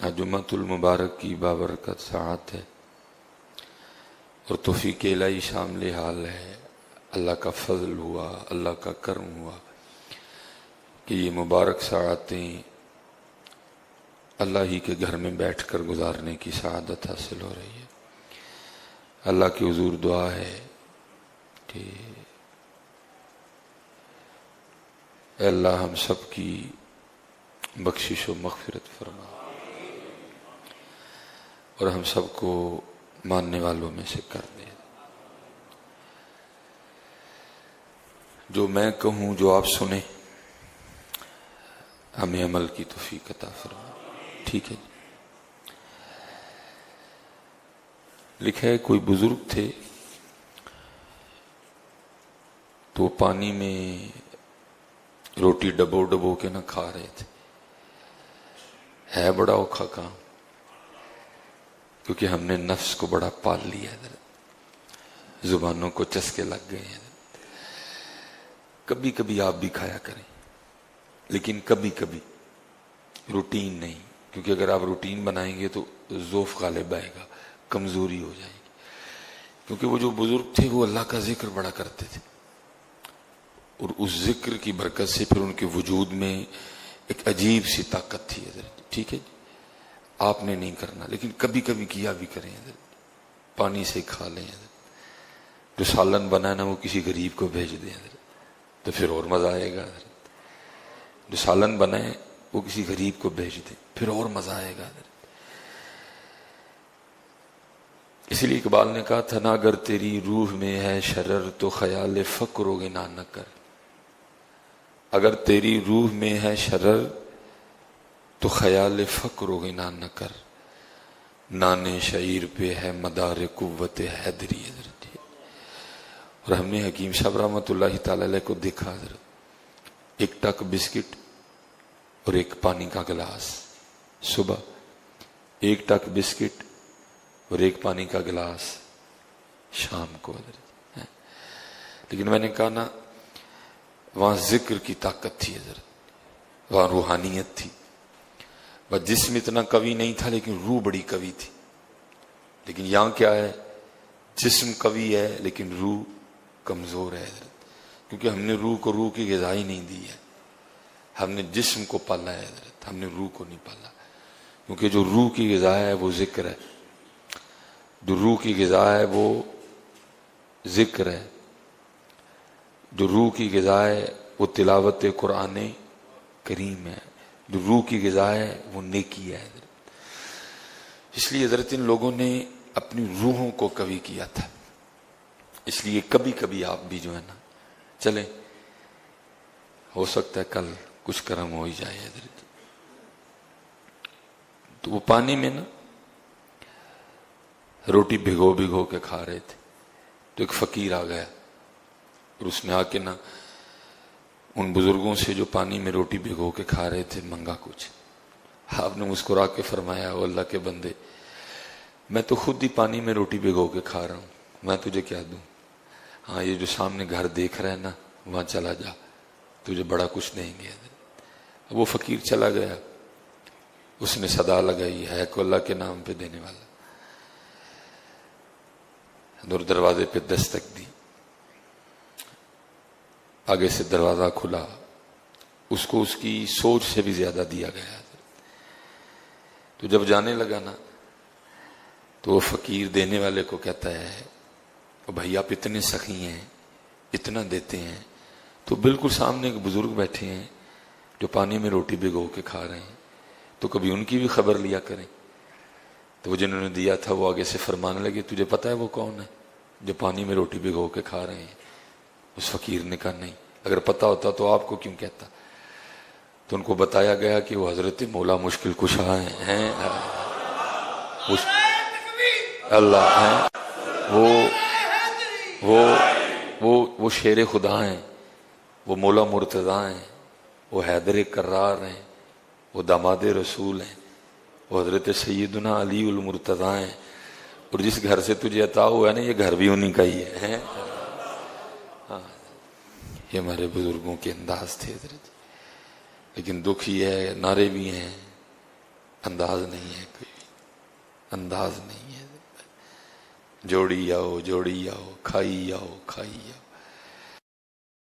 آج جمعۃ المبارک کی بابرکت ساعت ہے اور توفیق الہی شامل حال ہے۔ اللہ کا فضل ہوا، اللہ کا کرم ہوا کہ یہ مبارک ساعتیں اللہ ہی کے گھر میں بیٹھ کر گزارنے کی سعادت حاصل ہو رہی ہے۔ اللہ کی حضور دعا ہے کہ اے اللہ ہم سب کی بخشش و مغفرت فرما اور ہم سب کو ماننے والوں میں سے کر دے۔ جو میں کہوں، جو آپ سنیں، ہمیں عمل کی توفیق عطا فرما۔ ٹھیک ہے جی۔ لکھا ہے کوئی بزرگ تھے تو پانی میں روٹی ڈبو ڈبو کے نہ کھا رہے تھے۔ ہے بڑا اوکھا کام، کیونکہ ہم نے نفس کو بڑا پال لیا ہے، زبانوں کو چسکے لگ گئے ہیں۔ کبھی کبھی آپ بھی کھایا کریں، لیکن کبھی کبھی، روٹین نہیں، کیونکہ اگر آپ روٹین بنائیں گے تو ضعف غالب آئے گا، کمزوری ہو جائے گی۔ کیونکہ وہ جو بزرگ تھے وہ اللہ کا ذکر بڑا کرتے تھے، اور اس ذکر کی برکت سے پھر ان کے وجود میں ایک عجیب سی طاقت تھی۔ ٹھیک ہے جی، آپ نے نہیں کرنا، لیکن کبھی کبھی کیا بھی کریں، پانی سے کھا لیں۔ جو سالن بنا نا وہ کسی غریب کو بھیج دیں تو پھر اور مزہ آئے گا۔ جو سالن بنائے وہ کسی غریب کو بھیج دیں، پھر اور مزہ آئے گا۔ اسی لیے اقبال نے کہا تھا نا، اگر تیری روح میں ہے شرر تو خیال فقر و غنا نہ کر۔ اگر تیری روح میں ہے شرر تو خیال فقر و غنا نہ کر۔ نانے شعیر پہ ہے مدار قوت حیدری۔ اور ہم نے حکیم صاحب رحمۃ اللہ تعالی علیہ کو دیکھا، ایک ٹک بسکٹ اور ایک پانی کا گلاس، صبح ایک ٹک بسکٹ اور ایک پانی کا گلاس شام کو۔ لیکن میں نے کہا نا، وہاں ذکر کی طاقت تھی، وہاں روحانیت تھی۔ وہ جسم اتنا قوی نہیں تھا لیکن روح بڑی قوی تھی۔ لیکن یہاں کیا ہے، جسم قوی ہے لیکن روح کمزور ہے، کیونکہ ہم نے روح کو روح کی غذا ہی نہیں دی ہے۔ ہم نے جسم کو پالا ہے، ہم نے روح کو نہیں پالا، کیونکہ جو روح کی غذا ہے وہ ذکر ہے، جو روح کی غذا ہے وہ ذکر ہے، جو روح کی غذا ہے وہ تلاوت قرآن کریم ہے، جو روح کی غذا ہے وہ نیکی ہے۔ اس لیے حضرت ان لوگوں نے اپنی روحوں کو قوی کیا تھا۔ اس لیے کبھی کبھی آپ بھی جو ہے نا، چلیں، ہو سکتا ہے کل کچھ کرم ہو ہی جائے حضرت۔ تو وہ پانی میں نا روٹی بھگو بھگو کے کھا رہے تھے، تو ایک فقیر آ گیا اور اس نے آ کے نا ان بزرگوں سے جو پانی میں روٹی بھگو کے کھا رہے تھے مانگا کچھ۔ آپ نے مسکرا کے فرمایا، او اللہ کے بندے، میں تو خود ہی پانی میں روٹی بھگو کے کھا رہا ہوں، میں تجھے کیا دوں؟ ہاں، یہ جو سامنے گھر دیکھ رہا ہے نا، وہاں چلا جا، تجھے بڑا کچھ دیں گے۔ اب وہ فقیر چلا گیا، اس نے صدا لگائی، ہے کو اللہ کے نام پہ دینے والا، اور دروازے پہ دستک دی۔ آگے سے دروازہ کھلا، اس کو اس کی سوچ سے بھی زیادہ دیا گیا۔ تو جب جانے لگا نا، تو وہ فقیر دینے والے کو کہتا ہے، بھائی آپ اتنے سخی ہیں، اتنا دیتے ہیں، تو بالکل سامنے ایک بزرگ بیٹھے ہیں جو پانی میں روٹی بھگو کے کھا رہے ہیں، تو کبھی ان کی بھی خبر لیا کریں۔ تو وہ جنہوں نے دیا تھا وہ آگے سے فرمانے لگے، تجھے پتا ہے وہ کون ہے جو پانی میں روٹی بھگو کے کھا رہے ہیں؟ اس فقیر نے کہا نہیں، اگر پتا ہوتا تو آپ کو کیوں کہتا؟ تو ان کو بتایا گیا کہ وہ حضرت مولا مشکل کشا ہیں، اللہ ہیں، وہ شیر خدا ہیں، وہ مولا مرتضیٰ ہیں، وہ حیدر کرار ہیں، وہ داماد رسول ہیں، وہ حضرت سیدنا علی المرتضیٰ ہیں، اور جس گھر سے تجھے عطا ہوا ہے نا، یہ گھر بھی انہی کا ہی ہے۔ ہاں، یہ ہمارے بزرگوں کے انداز تھے حضرت۔ لیکن دکھ یہ ہے، نعرے بھی ہیں، انداز نہیں ہے، کوئی انداز نہیں ہے۔ جوڑی آؤ جوڑی آؤ، کھائی آؤ کھائی آؤ۔